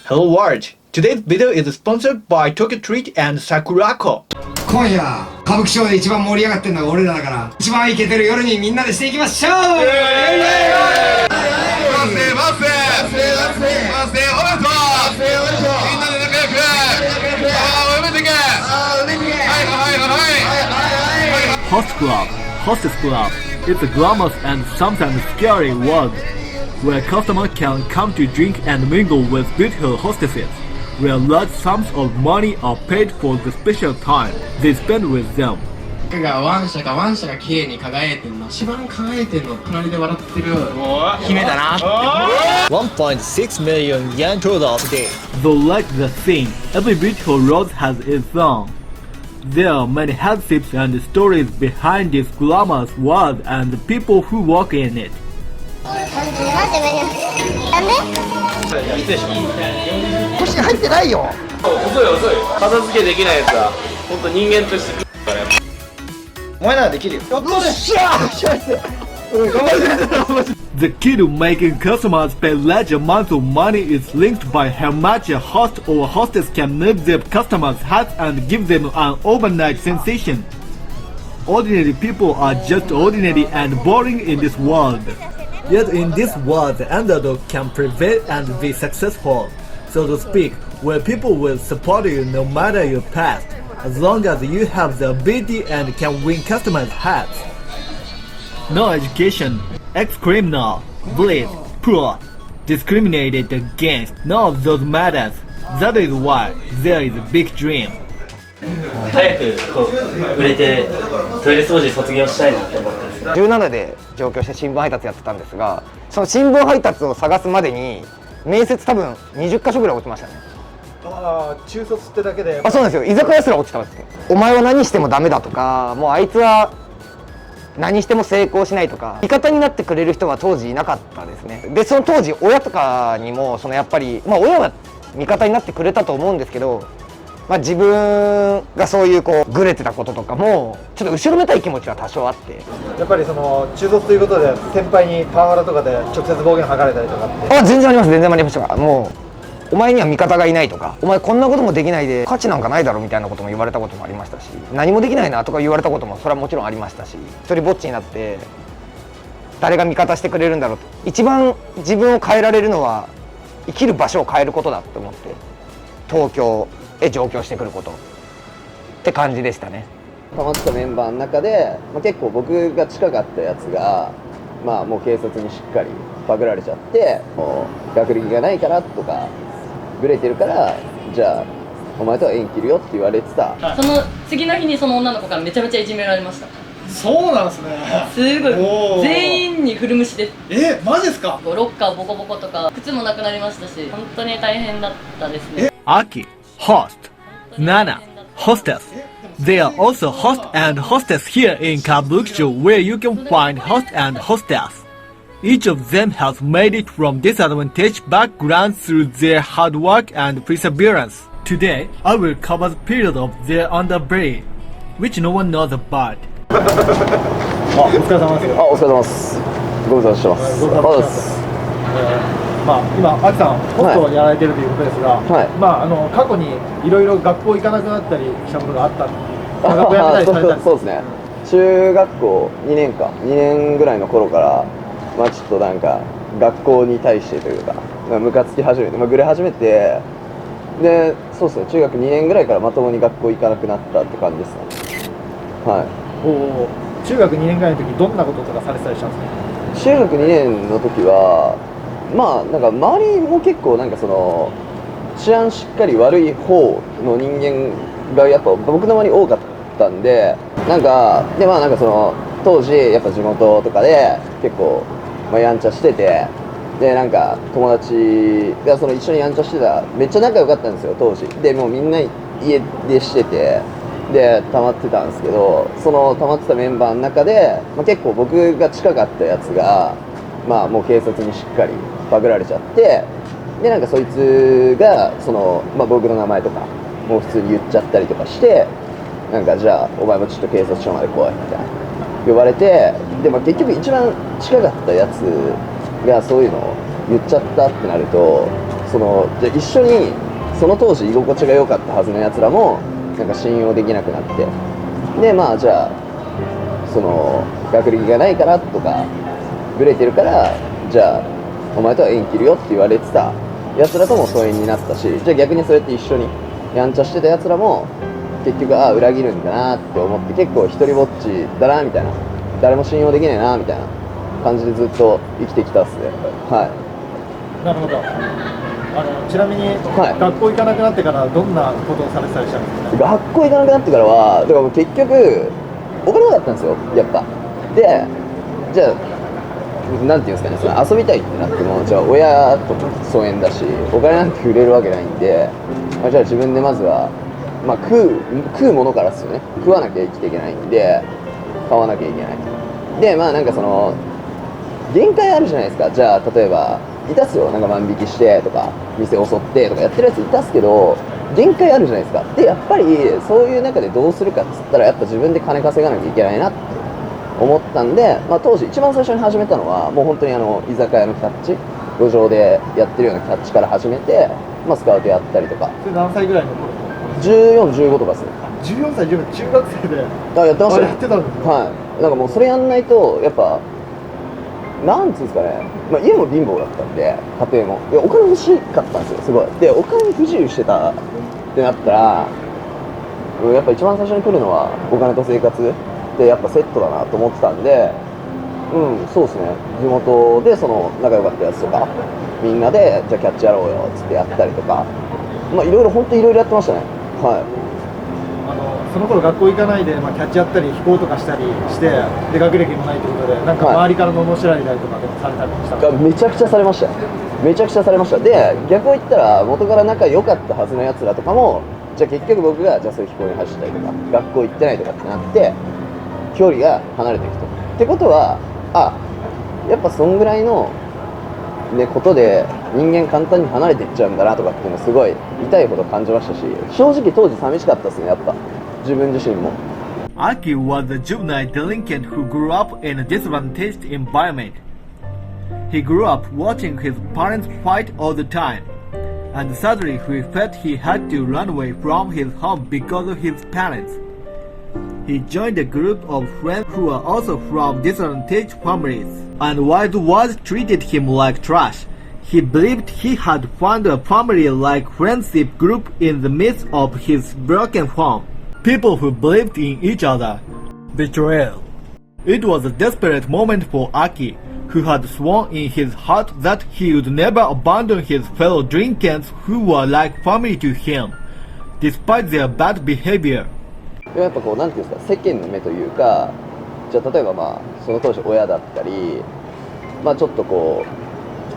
Hello World! Today's video is sponsored by Tokyo Treat and Sakurako. 今夜歌舞伎町で一番盛り上がってるのが俺らだから一番イケてる夜にみんなでしていきましょう。Host Club, Hostess Club, is a glamorous and sometimes scary world where customers can come to drink and mingle with beautiful hostesses, where large sums of money are paid for the special time they spend with them. ワンシャが綺麗に輝いてるの一番輝いてるの隣で笑ってる姫だなって 1.6 million yen total today. Though like the scene, every beautiful rose has its own. There are many hardships and stories behind this glamorous world and the people who work in it. 腰入ってないよ。遅い片付けできないやつは本当人間としてからお前ならできるよ。よっしゃー。The key to making customers pay large amounts of money is linked by how much a host or hostess can move their customers' hearts and give them an overnight sensation. Ordinary people are just ordinary and boring in this world. Yet in this world, the underdog can prevail and be successful, so to speak, where people will support you no matter your past, as long as you have the ability and can win customers' hearts. No education, ex-criminal, bullied, poor, discriminated against, none of those matters. That is why there is a big dream. 早くこう売れてトイレ掃除卒業したいなって思ってます。17で上京して新聞配達やってたんですが、その新聞配達を探すまでに面接多分20カ所ぐらい落ちましたね。ああ、中卒ってだけで。あ、そうなんですよ。居酒屋すら落ちたんですよ。お前は何してもダメだとか、もうあいつは何しても成功しないとか、味方になってくれる人は当時いなかったですね。でその当時親とかにもそのやっぱり、親は味方になってくれたと思うんですけど、自分がそういうこうグレてたこととかもちょっと後ろめたい気持ちは多少あって。やっぱりその中卒ということで先輩にパワハラとかで直接暴言吐かれたりとかって。あ、全然あります。全然ありました。もうお前には味方がいないとか、お前こんなこともできないで価値なんかないだろみたいなことも言われたこともありましたし、何もできないなとか言われたこともそれはもちろんありましたし、一人ぼっちになって誰が味方してくれるんだろうと。一番自分を変えられるのは生きる場所を変えることだと思って東京へ上京してくることって感じでしたね。溜まってたメンバーの中で、結構僕が近かったやつが、もう警察にしっかりパクられちゃって、もう学歴がないからとかグレてるから、じゃあお前とは縁切るよって言われてた。その次の日にその女の子からめちゃめちゃいじめられました。そうなんですね。すごい全員に古虫で。マジですか。ロッカーボコボコとか靴もなくなりましたし、本当に大変だったですね。Aki, host. Nana, hostess. There are also host and hostess here in Kabukicho where you can find host and hostess. Each of them has made it from disadvantaged backgrounds through their hard work and perseverance. Today, I will cover the period of their underbelly, which no one knows about. お疲れ様です。お疲れ様です。ご無沙汰してます。今、アキさん、ホストをやられているということですが、過去にいろいろ学校行かなくなったりしたことがあったんで、学校辞めたりされたんですか？そうですね。中学校2年ぐらいの頃から、ちょっとなんか学校に対してというか、ムカつき始めて、グレ始めて、で、そうですね、中学2年ぐらいからまともに学校行かなくなったって感じですね。中学2年ぐらいの時どんなこととかされてたりしたんですか？中学2年の時はなんか周りも結構なんかその治安しっかり悪い方の人間がやっぱ僕の周り多かったんで、なんかその当時やっぱ地元とかで結構やんちゃしてて、でなんか友達がその一緒にやんちゃしてためっちゃ仲良かったんですよ当時で。もうみんな家出してて、で溜まってたんですけど、その溜まってたメンバーの中で、結構僕が近かったやつがもう警察にしっかりパクられちゃって、でなんかそいつがその、僕の名前とかもう普通に言っちゃったりとかして、なんかじゃあお前もちょっと警察署まで来いみたいな呼ばれて、で結局一番近かったやつがそういうのを言っちゃったってなると、じゃあ一緒にその当時居心地が良かったはずのやつらもなんか信用できなくなって、でまあじゃあ学歴がないからとかブレてるからじゃあお前とは縁切るよって言われてたやつらとも疎遠になったし、じゃあ逆にそうやって一緒にやんちゃしてたやつらも結局裏切るんだなって思って結構一人ぼっちだなみたいな、誰も信用できないなみたいな感じでずっと生きてきたっすね。はい。なるほど。ちなみに、学校行かなくなってからどんなことをされてたりしたんですか？学校行かなくなってからはだからもう結局お金なかったんですよ、やっぱ。でじゃあなんていうんですかね、遊びたいってなってもじゃあ親と疎遠だしお金なんて売れるわけないんで、じゃあ自分でまずは、まあ、食うものからですよね。食わなきゃ生きていけないんで買わなきゃいけない。でまあなんか限界あるじゃないですか。じゃあ例えばいたっすよ、なんか万引きしてとか店襲ってとかやってるやついたっすけど限界あるじゃないですか。でやっぱりそういう中でどうするかっつったらやっぱ自分で金稼がなきゃいけないなって思ったんで、まあ、当時一番最初に始めたのはもう本当に居酒屋のキャッチ、路上でやってるようなキャッチから始めて、まあ、スカウトやったりとか。それ何歳ぐらいの頃？14、15とかですね。14歳、15歳、中学生でやってましたね。やってたんですか？はい。なんかもうそれやんないとやっぱなんつうんですかね、まあ、家も貧乏だったんで家庭もお金欲しかったんですよ、すごい。でお金不自由してたってなったらやっぱ一番最初に来るのはお金と生活でやっぱセットだなと思ってたんで、そうですね、地元で仲良かったやつとかみんなでじゃあキャッチやろうよっつってやったりとか、まあいろいろ本当いろいろやってましたね。はい。その頃学校行かないで、まあ、キャッチやったり飛行とかしたりしてで学歴もないということでなんか周りから罵られたりとかでもされたりしたんですか？めちゃくちゃされましたよ。めちゃくちゃされました。で逆を言ったら元から仲良かったはずのやつらとかもじゃあ結局僕がじゃあそういう飛行に走ったりとか学校行ってないとかってなって距離が離れていくと。ってことはやっぱそんぐらいの、ね、ことで人間簡単に離れていっちゃうんだなとかっていうのすごい痛いほど感じましたし、正直当時寂しかったですね、やっぱ自分自身も。Aki was a juvenile delinquent who grew up in a disadvantaged environment. He grew up watching his parents fight all the time, and suddenly he felt he had to run away from his home because of his parents. He joined a group of friends who were also from disadvantaged families, and while the world treated him like trash, he believed he had found a family-like friendship group in the midst of his broken home. People who believed in each other. Betrayal. It was a desperate moment for Aki, who had sworn in his heart that he would never abandon his fellow delinquents who were like family to him, despite their bad behavior. やっぱなんていうんですか、世間の目というか、じゃあ例えばまあその当時親だったり、まあちょっと普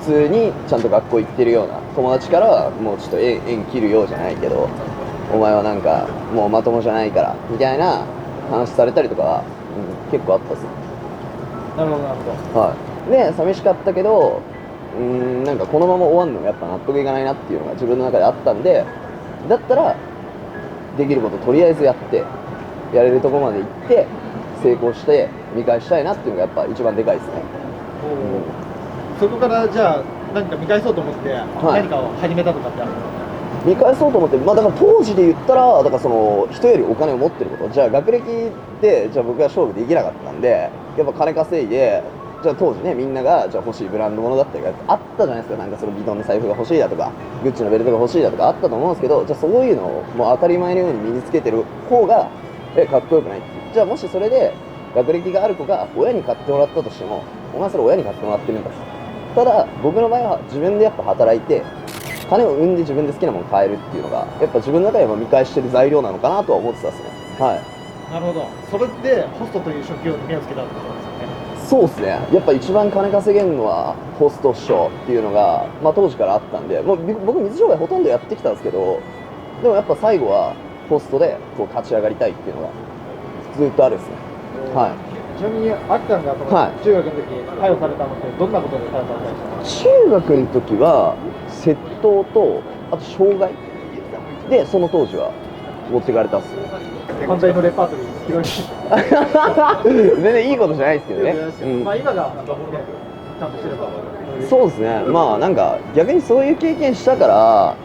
通にちゃんと学校行ってるような友達からはもうちょっと縁切るようじゃないけど、お前はなんかもうまともじゃないからみたいな話されたりとかは、結構あったっすね。なるほどなるほど。はい。で寂しかったけど、なんかこのまま終わるのもやっぱ納得いかないなっていうのが自分の中であったんで、だったらできることとりあえずやってやれるところまで行って成功して見返したいなっていうのがやっぱ一番でかいですね。そこからじゃあ何か見返そうと思って何かを始めたとかってあるんですか？見返そうと思って、まあだから当時で言ったらだから人よりお金を持ってること、じゃあ学歴でじゃあ僕が勝負できなかったんでやっぱ金稼いで、じゃあ当時ねみんながじゃあ欲しいブランド物だったりがあったじゃないですか。なんかビトンの財布が欲しいだとかグッチのベルトが欲しいだとかあったと思うんですけど、じゃあそういうのをもう当たり前のように身につけてる方がかっこよくないって。じゃあもしそれで学歴がある子が親に買ってもらったとしても、お前それ親に買ってもらってるんだ。ただ僕の場合は自分でやっぱ働いて金を生んで自分で好きなものを買えるっていうのがやっぱ自分の中では見返してる材料なのかなとは思ってたですね。はい。なるほど。それでホストという職業に目をつけたってことですよね。そうですね。やっぱ一番金稼げるのはホストっしょっていうのが、まあ、当時からあったんで、もう僕水商売ほとんどやってきたんですけど、でもやっぱ最後はホストで勝ち上がりたいっていうのがずっとあるですね。はい。ちなみにアキさんが中学の時逮捕されたのってどんなことで逮捕されたんですか？中学の時は窃盗とあと傷害でその当時は持ってかれたっす。犯罪のレパートリー広い。全然いいことじゃないですけどね。まあ今が逮ゃんとしてれば。そうですね、まあなんか逆にそういう経験したから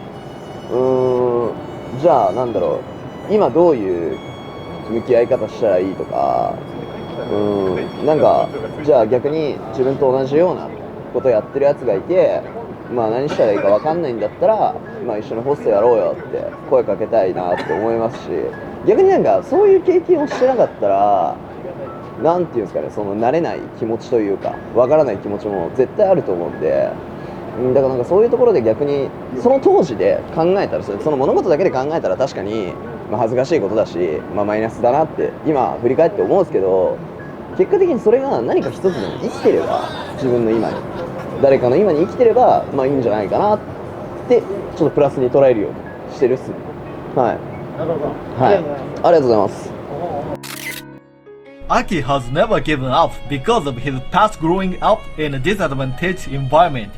じゃあなんだろう、今どういう向き合い方したらいいとか、なんかじゃあ逆に自分と同じようなことやってるやつがいて、まあ何したらいいか分かんないんだったら、まあ一緒にホストやろうよって声かけたいなって思いますし、逆になんかそういう経験をしてなかったら、なんていうんですかね、その慣れない気持ちというか分からない気持ちも絶対あると思うんで、だからなんかそういうところで逆にその当時で考えたら、その物事だけで考えたら確かに、まあ、恥ずかしいことだし、まあ、マイナスだなって今振り返って思うんですけど、結果的にそれが何か一つでも生きてれば、自分の今に誰かの今に生きてればまあいいんじゃないかなってちょっとプラスに捉えるようにしてるっすね。はい、はい、ありがとうございます。Aki has never given up because of his past growing up in a disadvantaged environment,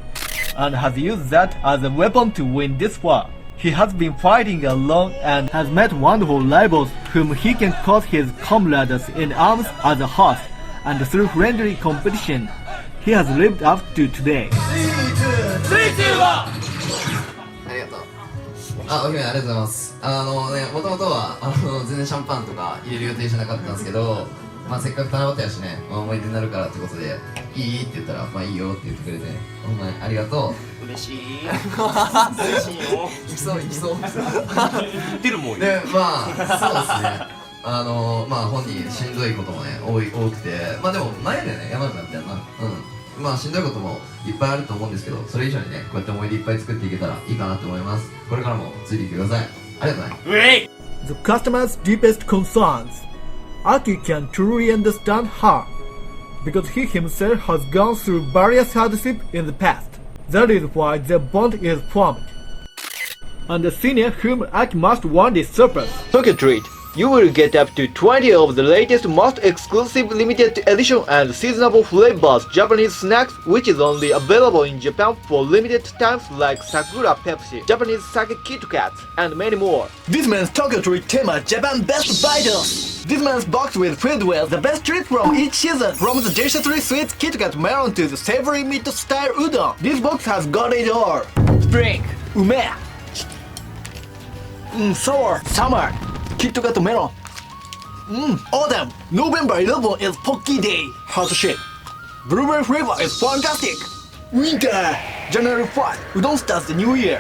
and has used that as a weapon to win this war. He has been fighting alone and has met wonderful rivals whom he can call his comrades in arms as a host, and through friendly competition, he has lived up to today. ありがとう。あ、お姫ありがとうございます。もともとは全然シャンパンとか入れる予定じゃなかったんですけど、まあせっかく七夕やしね、まあ、思い出になるからってことで、いいって言ったら、まあいいよって言ってくれて、ほんまにありがとう。嬉しい。嬉しいよ。いきそう、いきそう。言ってるもん。で、まあ、そうですね。まあ本人しんどいこともね、多くて、まあでも前でね、山になったよな。まあしんどいこともいっぱいあると思うんですけど、それ以上にね、こうやって思い出いっぱい作っていけたらいいかなと思います。これからもついていってください。ありがとうね。The customer's deepest concerns. Aki can truly understand her, because he himself has gone through various hardships in the past. That is why their bond is formed. And the senior whom Aki must one day surpass. Tokyo Treat. You will get up to 20 of the latest most exclusive limited edition and seasonable flavors Japanese snacks, which is only available in Japan for limited times, like Sakura Pepsi, Japanese Sake Kit Kats, and many more. This man's Tokyo Treat Tema Japan Best Vitals. This man's box will filled with the best treats from each season, from the deliciously sweet Kit Kat melon to the savory meat style udon. This box has got it all. Spring, ume, sour, summer, Kit Kat melon. Autumn, November 11 is Pocky Day. Hot shit. Blueberry flavor is fantastic. Winter, January 5, udon starts the new year.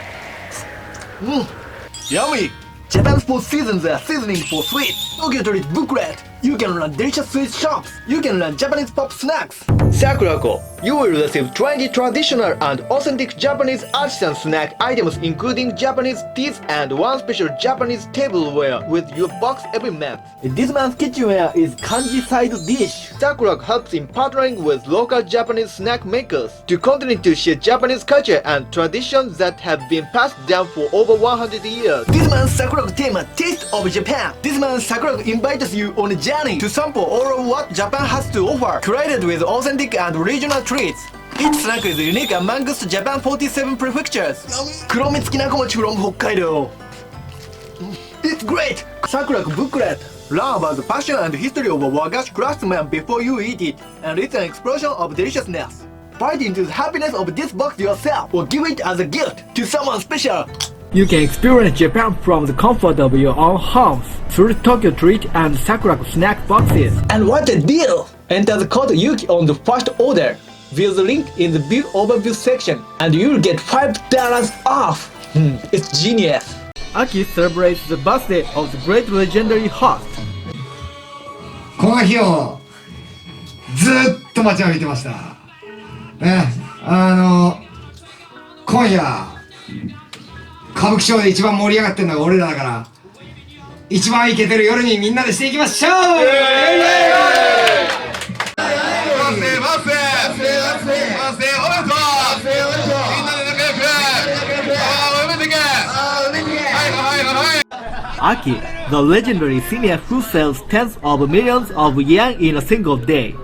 Yummy. Japan's food seasons are seasoning for sweet. Tokyo Treat booklet. You can learn delicious sweet shops. You can learn Japanese pop snacks. Sakurako. You will receive 20 traditional and authentic Japanese artisan snack items, including Japanese teas and one special Japanese tableware with your box every month. This man's kitchenware is kanji side dish. Sakurako helps in partnering with local Japanese snack makers to continue to share Japanese culture and traditions that have been passed down for over 100 years. This man's Sakurako Tema Taste of Japan. This man's Sakurako invites you on a journey to sample all of what Japan has to offer, created with authentic and regional treats. Each snack is unique amongst Japan 47 prefectures. Kuromitsuki Nakomochi from Hokkaido. It's great! Sakurako booklet. Learn about the passion and history of a wagashi craftsman before you eat it, and it's an explosion of deliciousness. Bite into the happiness of this box yourself, or give it as a gift to someone special. You can experience Japan from the comfort of your own homes through Tokyo Treat and Sakurako snack boxes. And what a deal! Enter the code Yuki on the first order via the link in the bill overview section, and you'll get $5 off! It's genius! Aki celebrates the birthday of the great legendary host. この日をずっと待ちわびてました。ね、今夜歌舞伎町で一番盛り上がってるのが俺らだから、一番イケてる夜にみんなでしていきましょう。Aki, the legendary senior who sells tens of millions of yen in a single day,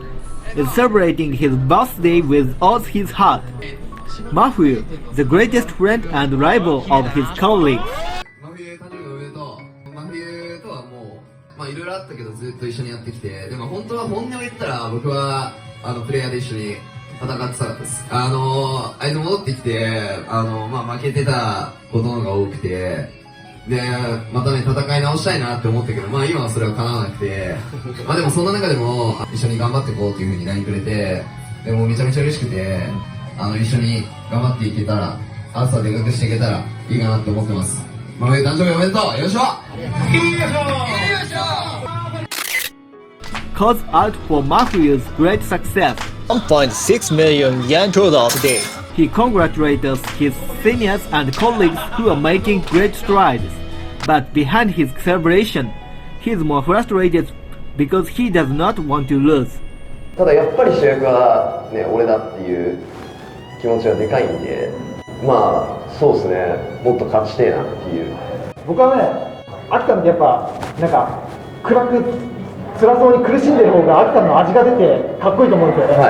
is celebrating his birthday with all his heart. Mafuyu, the greatest friend and rival of his colleagues. まあいろいろあったけどずっと一緒にやってきて、でも本当は本音を言ったら僕はプレイヤーで一緒に戦ってたかったです。あいつ戻ってきて、負けてたことのが多くて、で、またね、戦い直したいなって思ったけど、今はそれは叶わなくて、でもそんな中でも、一緒に頑張っていこうっていう風に LINE くれて、でもめちゃめちゃ嬉しくて、一緒に頑張っていけたら、朝でかくしていけたらいいかなって思ってます。まめ誕生日おめでとう。よいしょ。Calls out for Matthew's great success. 1.6 million yen total today. He congratulates his seniors and colleagues who are making great strides. But behind his celebration, he is more frustrated because he does not want to lose. ただやっぱり主役はね、俺だっていう気持ちがでかいんで、そうですね、もっと勝ちてえなっていう。僕はね、秋田ってやっぱなんか暗く辛そうに苦しんでる方が秋田の味が出てかっこいいと思うんですよね。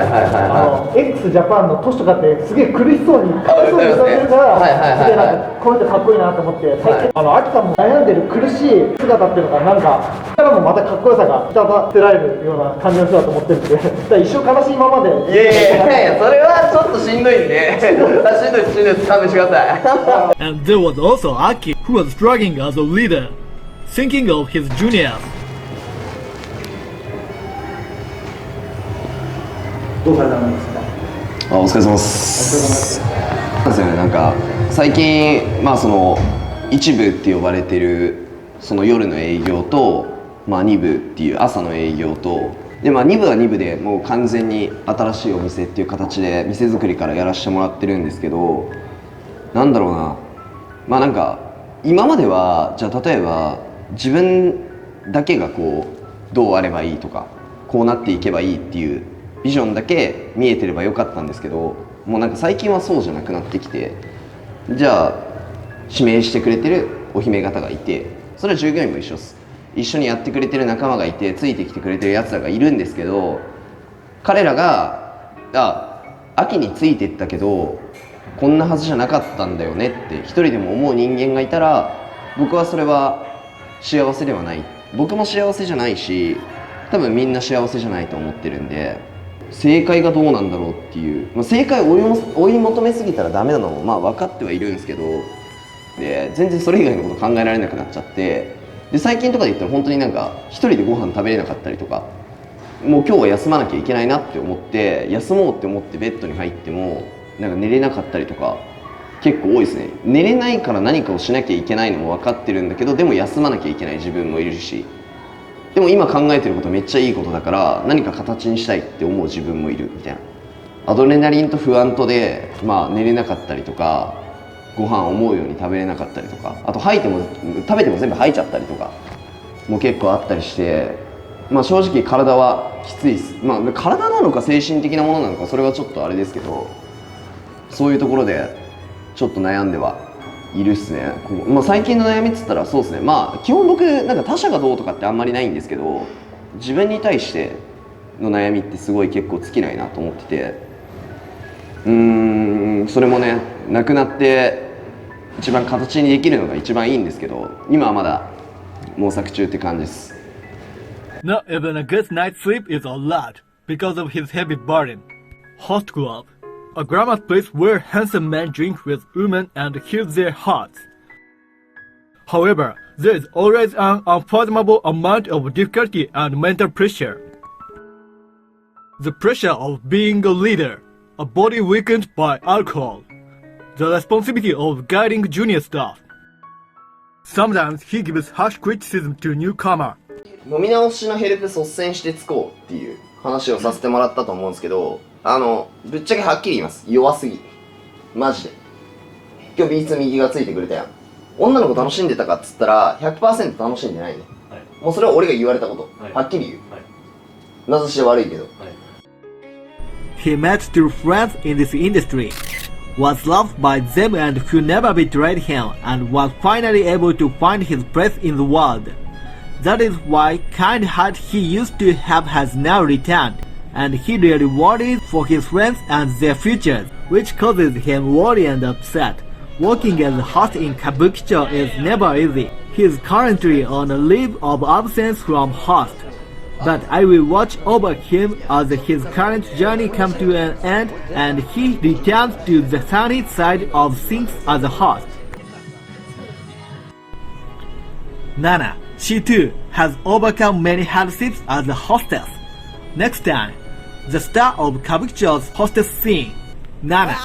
X ジャパンのトシとかってすげえ苦しそうにかわいそうにされてるから、すげえなんかこの人かっこいいなと思って、最近秋田も悩んでる苦しい姿っていうのがなんかからもまたかっこよさが引き立てられるような感じの人だと思ってるんで、だから一生悲しいままで。いやそれはちょっとしんどいんで、しんどい勘弁してください。And there was also Aki, who was struggling as a leader, thinking of his juniors. どうされたんですか。お疲れ様です。なんですよね、なんか最近その一部って呼ばれてるその夜の営業と、二部っていう朝の営業と、で二部は二部でもう完全に新しいお店っていう形で店作りからやらせてもらってるんですけど、なんだろうな、なんか今まではじゃあ例えば自分だけがこうどうあればいいとかこうなっていけばいいっていうビジョンだけ見えてればよかったんですけど、もうなんか最近はそうじゃなくなってきて、じゃあ指名してくれてるお姫方がいて、それは従業員も一緒です。一緒にやってくれてる仲間がいて、ついてきてくれてるやつらがいるんですけど、彼らが秋についてったけどこんなはずじゃなかったんだよねって一人でも思う人間がいたら、僕はそれは幸せではない。僕も幸せじゃないし、多分みんな幸せじゃないと思ってるんで、正解がどうなんだろうっていう、正解を追い求めすぎたらダメなのも分かってはいるんですけど、で全然それ以外のこと考えられなくなっちゃって、で最近とかで言ったら本当になんか一人でご飯食べれなかったりとか、もう今日は休まなきゃいけないなって思って休もうって思ってベッドに入ってもなんか寝れなかったりとか結構多いですね。寝れないから何かをしなきゃいけないのも分かってるんだけど、でも休まなきゃいけない自分もいるし、でも今考えてることめっちゃいいことだから何か形にしたいって思う自分もいるみたいな。アドレナリンと不安とで、寝れなかったりとか、ご飯思うように食べれなかったりとか、あと食べても全部吐いちゃったりとかも結構あったりして、正直体はきついです。体なのか精神的なものなのかそれはちょっとあれですけど、そういうところでちょっと悩んではいるっすね。最近の悩みっつったらそうですね、基本僕なんか他者がどうとかってあんまりないんですけど、自分に対しての悩みってすごい結構尽きないなと思ってて、それもねなくなって一番形にできるのが一番いいんですけど、今はまだ模索中って感じです。 Not even a good night's sleep is allowed because of his heavy burden. Host Club, a glamour place where handsome men drink with women and heal their hearts. However, there is always an unfathomable amount of difficulty and mental pressure. The pressure of being a leader, a body weakened by alcohol, the responsibility of guiding junior staff. Sometimes he gives harsh criticism to newcomer. 飲み直しのヘルプ率先してつこうっていう話をさせてもらったと思うんですけど、ぶっちゃけはっきり言います。弱すぎ。マジで。今日ビーツ右がついてくれたやん。女の子楽しんでたかっつったら 100% 楽しんでないね。もうそれは俺が言われたこと。はっきり言う。名指しで悪いけど。He met two friends in this industry, was loved by them and who never betrayed him, and was finally able to find his place in the world. That is why kind heart he used to have has now returned, and he really worries for his friends and their futures, which causes him worry and upset. Working as a host in Kabukicho is never easy. He is currently on a leave of absence from host. But I will watch over him as his current journey comes to an end and he returns to the sunny side of things as a host. Nana, she too has overcome many hardships as a hostess. Next time, the star of Kabukicho's hostess scene, Nana.